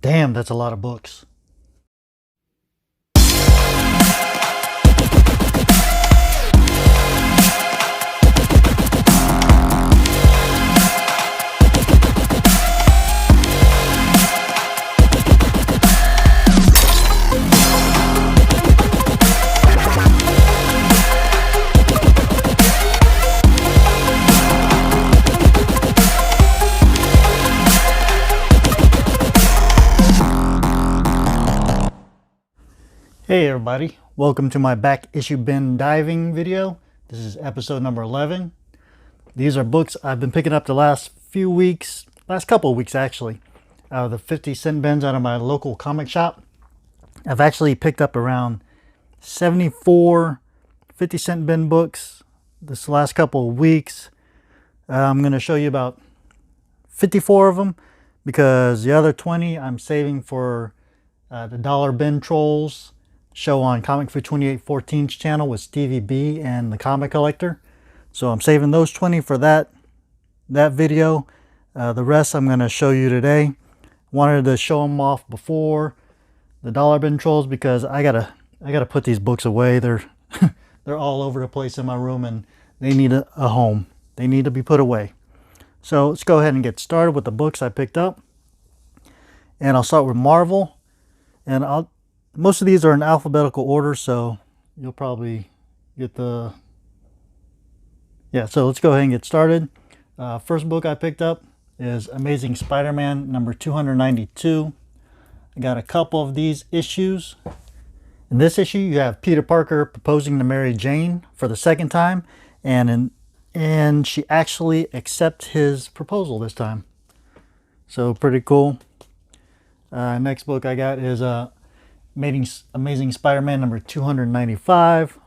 Damn, that's a lot of books. Hey everybody, welcome to my back issue bin diving video. This is episode number 11. These are books I've been picking up the last couple of weeks actually, out of the 50-cent bins out of my local comic shop. I've actually picked up around 74 50-cent bin books this last couple of weeks. I'm going to show you about 54 of them because the other 20 I'm saving for the Dollar Bin Trolls show on Comic Food 2814's channel with Stevie B and the Comic Collector. So I'm saving those 20 for that video. The rest I'm going to show you today. Wanted to show them off before the Dollar Bin Trolls because I gotta put these books away. They're they're all over the place in my room and they need a home. They need to be put away. So let's go ahead and get started with the books I picked up. And I'll start with Marvel. And most of these are in alphabetical order, so you'll probably get so let's go ahead and get started. First book I picked up is Amazing Spider-Man number 292. I got a couple of these issues. In this issue, you have Peter Parker proposing to Mary Jane for the second time, and she actually accepts his proposal this time. So pretty cool. Next book I got is Amazing Spider-Man number 295.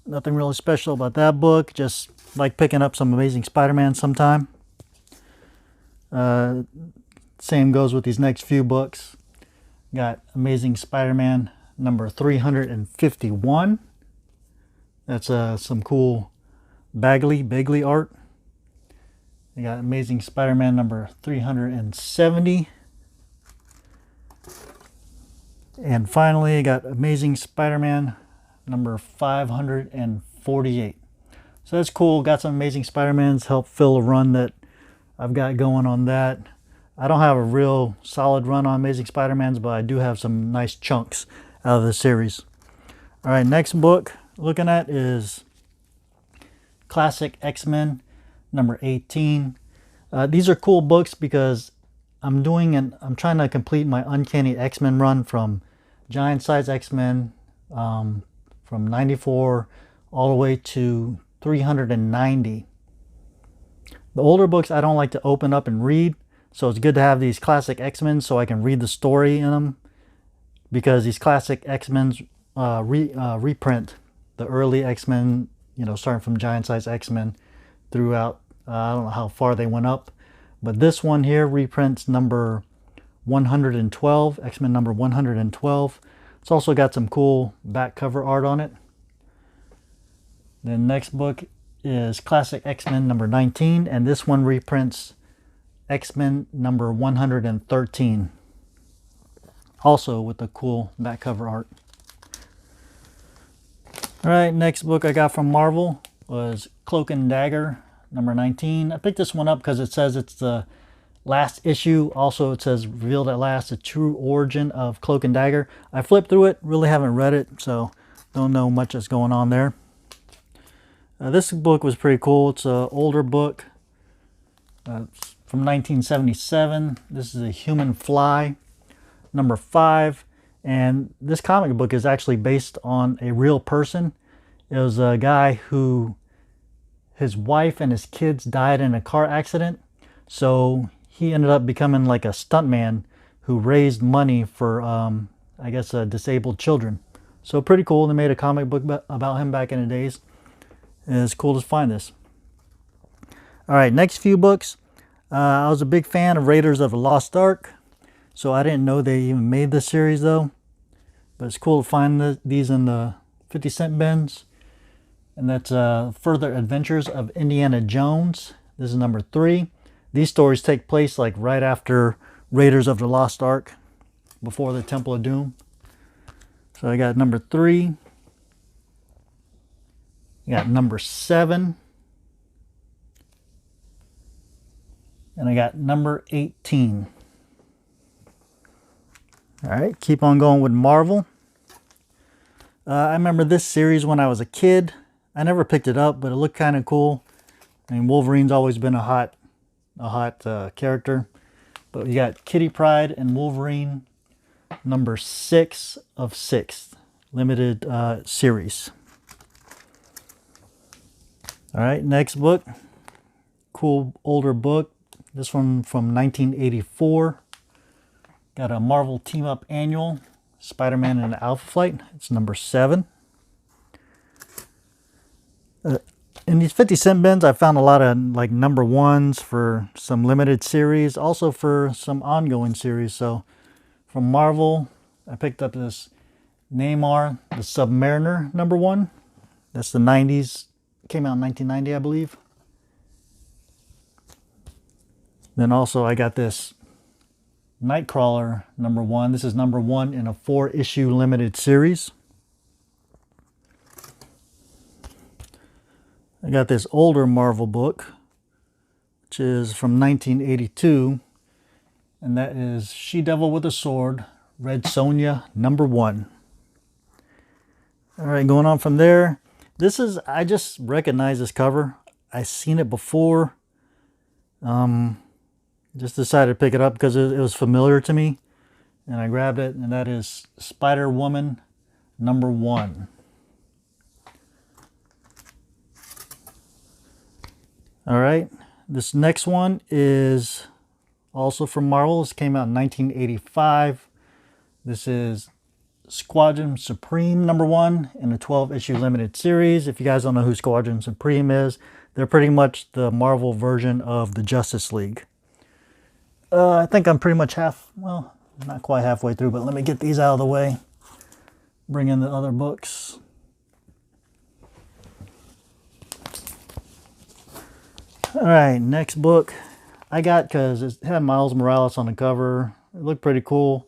Nothing really special about that book. Just like picking up some Amazing Spider-Man sometime. Same goes with these next few books. Got Amazing Spider-Man number 351. That's some cool Bagley art. You got Amazing Spider-Man number 370. And finally, I got Amazing Spider-Man number 548. So that's cool. Got some Amazing Spider-Mans, help fill a run that I've got going on that. I don't have a real solid run on Amazing Spider-Mans, but I do have some nice chunks out of the series. All right, next book looking at is Classic X-Men number 18. These are cool books because I'm trying to complete my Uncanny X-Men run from Giant Size X-Men from 94 all the way to 390. The older books I don't like to open up and read, so it's good to have these Classic X-Men so I can read the story in them, because these Classic X-Men reprint the early X-Men, starting from Giant Size X-Men throughout. I don't know how far they went up, but this one here reprints number 112, X-Men number 112. It's also got some cool back cover art on it. The next book is Classic X-Men number 19, and this one reprints X-Men number 113. Also with the cool back cover art. Alright, next book I got from Marvel was Cloak and Dagger number 19. I picked this one up because it says it's the last issue. Also, it says revealed at last the true origin of Cloak and Dagger. I flipped through it, really haven't read it, so don't know much that's going on there. This book was pretty cool. It's an older book from 1977. This is a Human Fly number 5, and this comic book is actually based on a real person. It was a guy who his wife and his kids died in a car accident, so he ended up becoming like a stuntman who raised money for, I guess, disabled children. So pretty cool. They made a comic book about him back in the days. It's cool to find this. All right, next few books. I was a big fan of Raiders of the Lost Ark, so I didn't know they even made this series though. But it's cool to find these in the 50-cent bins. And that's Further Adventures of Indiana Jones. This is number 3. These stories take place like right after Raiders of the Lost Ark. before the Temple of Doom. So I got number 3. I got number 7. And I got number 18. All right, keep on going with Marvel. I remember this series when I was a kid. I never picked it up, but it looked kind of cool. I mean, Wolverine's always been a hot character. But you got Kitty Pryde and Wolverine, number 6 of 6, limited series. All right, next book. Cool older book. This one from 1984. Got a Marvel Team Up Annual, Spider-Man and Alpha Flight. It's number 7. In these 50-cent bins, I found a lot of like number 1s for some limited series, also for some ongoing series. So from Marvel, I picked up this Namor, the Submariner number 1. That's the 90s. Came out in 1990, I believe. Then also I got this Nightcrawler number 1. This is number 1 in a 4-issue limited series. I got this older Marvel book, which is from 1982, and that is She-Devil with a Sword, Red Sonja number 1. All right, going on from there. I just recognize this cover. I've seen it before. Just decided to pick it up because it was familiar to me, and I grabbed it, and that is Spider-Woman number 1. All right, this next one is also from Marvel. This came out in 1985. This is Squadron Supreme number 1 in a 12-issue limited series. If you guys don't know who Squadron Supreme is, they're pretty much the Marvel version of the Justice League. I think I'm pretty much not quite halfway through, but let me get these out of the way. Bring in the other books. All right, next book I got, because it had Miles Morales on the cover. It looked pretty cool.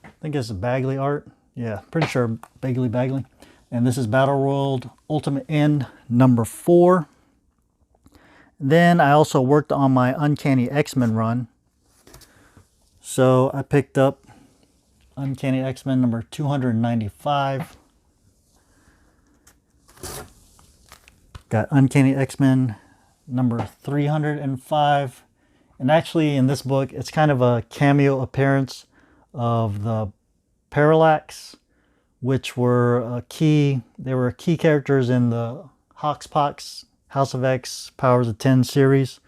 I think it's a Bagley art. Yeah, pretty sure Bagley. And this is Battle World Ultimate End number 4. Then I also worked on my Uncanny X-Men run. So I picked up Uncanny X-Men number 295. Got Uncanny X-Men number 305. And actually in this book, it's kind of a cameo appearance of the Parallax, which were key characters in the Hoxpox, House of X, Powers of 10 series.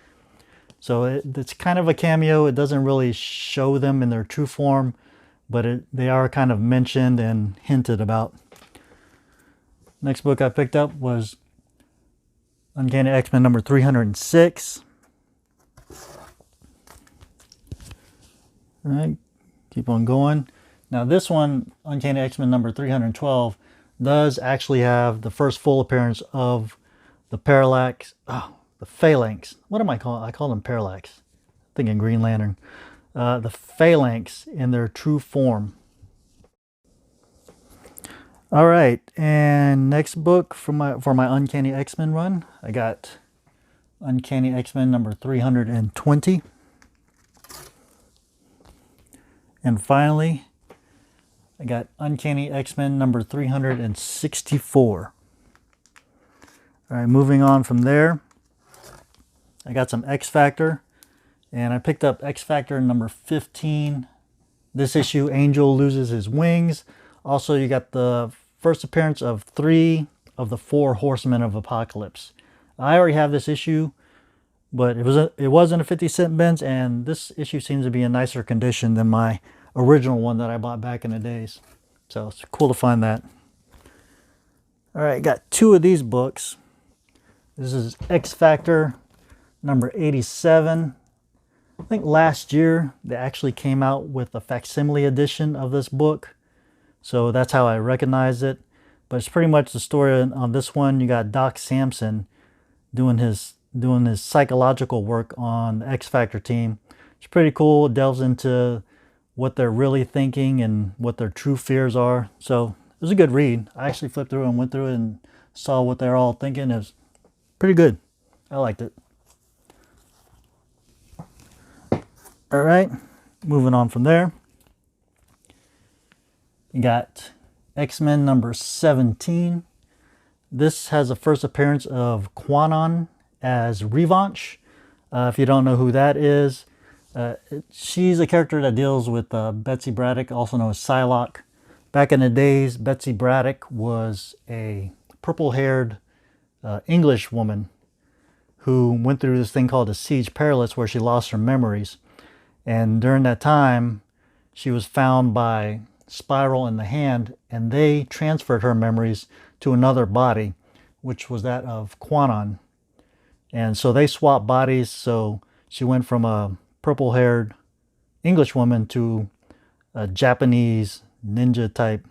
So it's kind of a cameo. It doesn't really show them in their true form, but they are kind of mentioned and hinted about. Next book I picked up was Uncanny X-Men number 306. All right, keep on going. Now this one, Uncanny X-Men number 312, does actually have the first full appearance of the Parallax. Oh, the Phalanx. What am I calling? I call them Parallax. Thinking Green Lantern. The Phalanx in their true form. All right, and next book for my Uncanny X-Men run, I got Uncanny X-Men number 320. And finally, I got Uncanny X-Men number 364. All right, moving on from there, I got some X Factor, and I picked up X Factor number 15. This issue, Angel loses his wings. Also, you got the first appearance of 3 of the 4 Horsemen of Apocalypse. I already have this issue, but it was in a 50-cent bins, and this issue seems to be in nicer condition than my original one that I bought back in the days. So it's cool to find that. All right, got 2 of these books. This is X Factor number 87. I think last year they actually came out with a facsimile edition of this book, so that's how I recognize it. But it's pretty much the story on this one. You got Doc Samson doing his psychological work on the X Factor team. It's pretty cool. It delves into what they're really thinking and what their true fears are. So it was a good read. I actually flipped through and went through it and saw what they're all thinking. It was pretty good. I liked it. All right, moving on from there. You got X-Men number 17. This has the first appearance of Quanon as Revanche. If you don't know who that is, she's a character that deals with Betsy Braddock, also known as Psylocke. Back in the days, Betsy Braddock was a purple-haired English woman who went through this thing called the Siege Perilous, where she lost her memories. And during that time, she was found by Spiral in the Hand, and they transferred her memories to another body, which was that of Quanon. And so they swapped bodies, so she went from a purple-haired English woman to a Japanese ninja type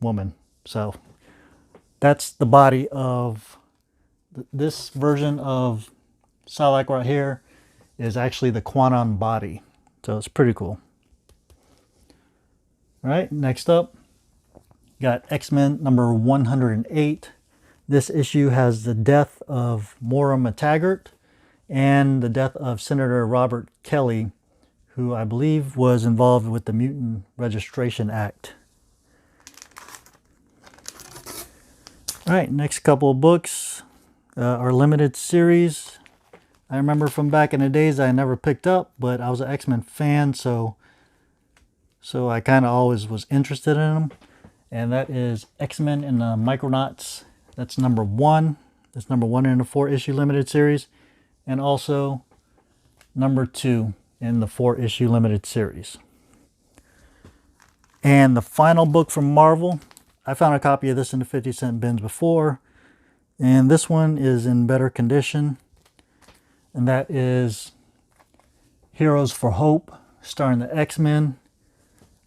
woman. So that's the body of this version of Psylocke right here, is actually the Quanon body. So it's pretty cool. All right, next up, got X-Men number 108. This issue has the death of Moira McTaggart and the death of Senator Robert Kelly, who I believe was involved with the Mutant Registration Act. All right, next couple of books are limited series. I remember from back in the days I never picked up, but I was an X-Men fan, so I kind of always was interested in them. And that is X-Men and the Micronauts. That's number 1. That's number 1 in the 4-issue limited series. And also number 2 in the 4-issue limited series. And the final book from Marvel, I found a copy of this in the 50-cent bins before. And this one is in better condition. And that is Heroes for Hope, starring the X-Men.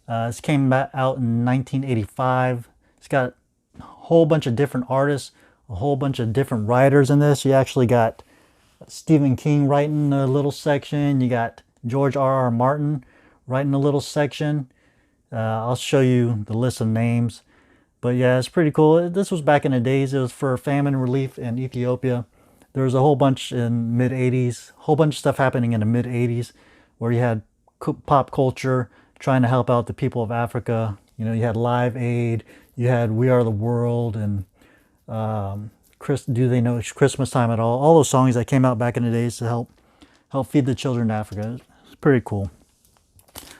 This came out in 1985. It's got a whole bunch of different artists, a whole bunch of different writers in this. You actually got Stephen King writing a little section. You got George R.R. Martin writing a little section. I'll show you the list of names. But yeah, it's pretty cool. This was back in the days. It was for famine relief in Ethiopia. There was a whole bunch in mid-80s, a whole bunch of stuff happening in the mid-80s where you had pop culture trying to help out the people of Africa. You know, you had Live Aid, you had We Are the World, and Do They Know It's Christmas Time at All? All those songs that came out back in the days to help feed the children in Africa. It's pretty cool.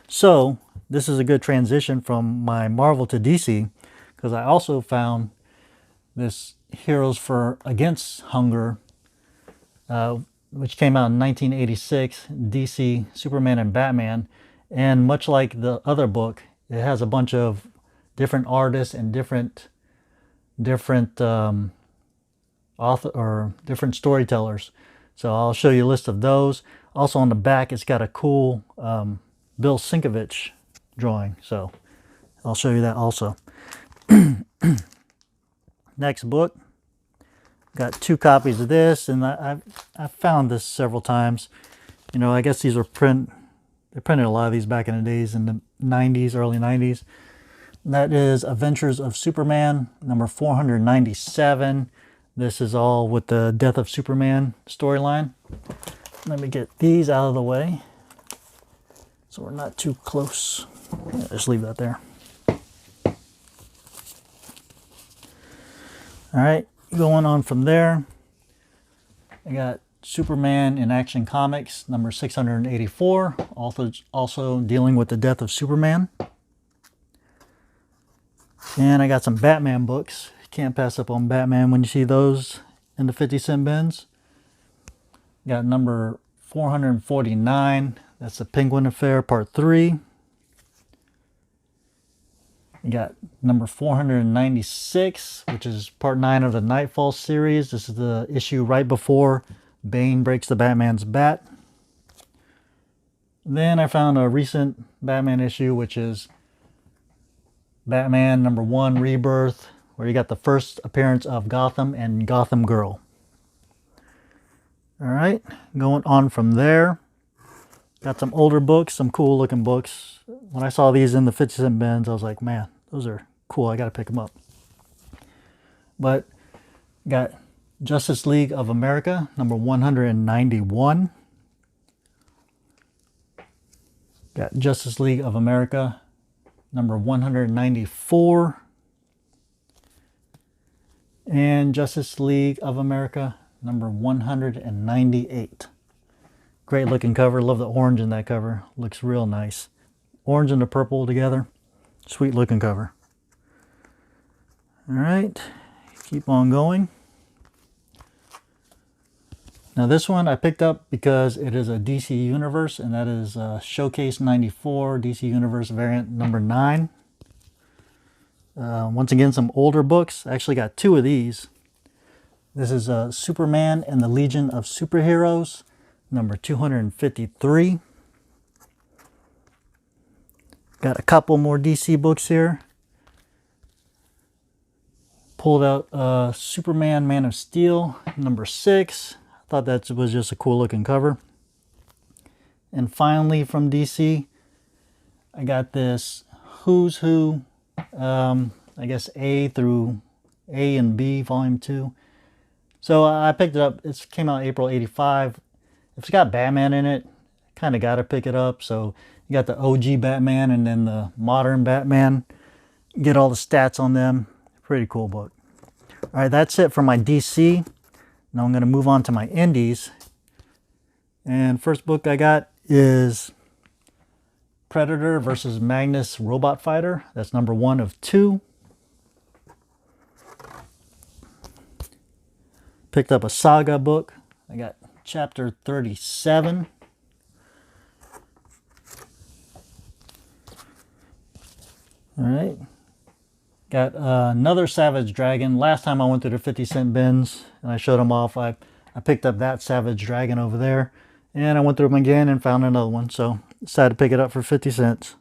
So this is a good transition from my Marvel to DC, because I also found this Heroes for Against Hunger, which came out in 1986, DC, Superman and Batman. And much like the other book, it has a bunch of different artists and different author or different storytellers. So I'll show you a list of those. Also on the back, it's got a cool Bill Sienkiewicz drawing. So I'll show you that also. Next book. Got 2 copies of this, and I've found this several times. You know, I guess these were they printed a lot of these back in the days in the 90s, early 90s. And that is Adventures of Superman, number 497. This is all with the Death of Superman storyline. Let me get these out of the way so we're not too close. Yeah, just leave that there. All right, going on from there, I got Superman in Action Comics, number 684, also dealing with the death of Superman. And I got some Batman books. Can't pass up on Batman when you see those in the 50-cent bins. Got number 449, that's the Penguin Affair Part 3. You got number 496, which is Part 9 of the Nightfall series. This is the issue right before Bane breaks the Batman's bat. Then I found a recent Batman issue, which is Batman number 1 Rebirth, where you got the first appearance of Gotham and Gotham Girl. All right, going on from there, Got some older books, some cool looking books. When I saw these in the 50-cent bins, I was like, man, those are cool. I got to pick them up. But got Justice League of America, number 191. Got Justice League of America, number 194. And Justice League of America, number 198. Great looking cover. Love the orange in that cover. Looks real nice. Orange and the purple together. Sweet looking cover. All right. Keep on going. Now this one I picked up because it is a DC Universe, and that is Showcase 94 DC Universe variant number 9. Once again, some older books. I actually got 2 of these. This is Superman and the Legion of Superheroes, number 253. Got a couple more DC books here. Pulled out Superman Man of Steel, number 6. I thought that was just a cool looking cover. And finally from DC, I got this Who's Who, I guess A through A and B, volume 2. So I picked it up. It came out April 85. If it's got Batman in it, kind of got to pick it up. So you got the OG Batman and then the modern Batman. Get all the stats on them. Pretty cool book. All right, that's it for my DC. Now I'm going to move on to my indies. And first book I got is Predator versus Magnus Robot Fighter. That's number 1 of 2. Picked up a Saga book. I got chapter 37. All right. Got another Savage Dragon. Last time I went through the 50-cent bins and I showed them off, I picked up that Savage Dragon over there. And I went through them again and found another one. So decided to pick it up for 50 cents.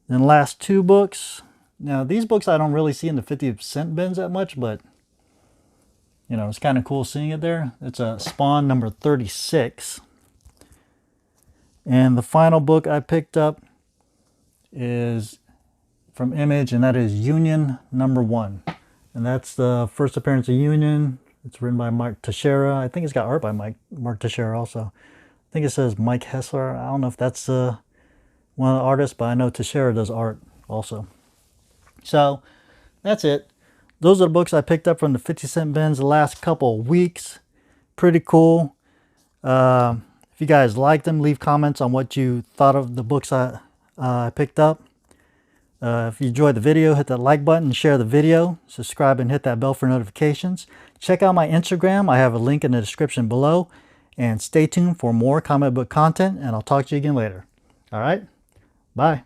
Then last 2 books. Now these books I don't really see in the 50-cent bins that much, but you know, it's kind of cool seeing it there. It's a Spawn number 36. And the final book I picked up is from Image, and that is Union number 1. And that's the first appearance of Union. It's written by Mark Teixeira. I think it's got art by Mark Teixeira also. I think it says Mike Hessler. I don't know if that's one of the artists, but I know Teixeira does art also. So that's it. Those are the books I picked up from the 50-cent bins the last couple of weeks. Pretty cool. If you guys liked them, leave comments on what you thought of the books I picked up. If you enjoyed the video, hit that like button and share the video. Subscribe and hit that bell for notifications. Check out my Instagram. I have a link in the description below. And stay tuned for more comic book content, and I'll talk to you again later. All right? Bye.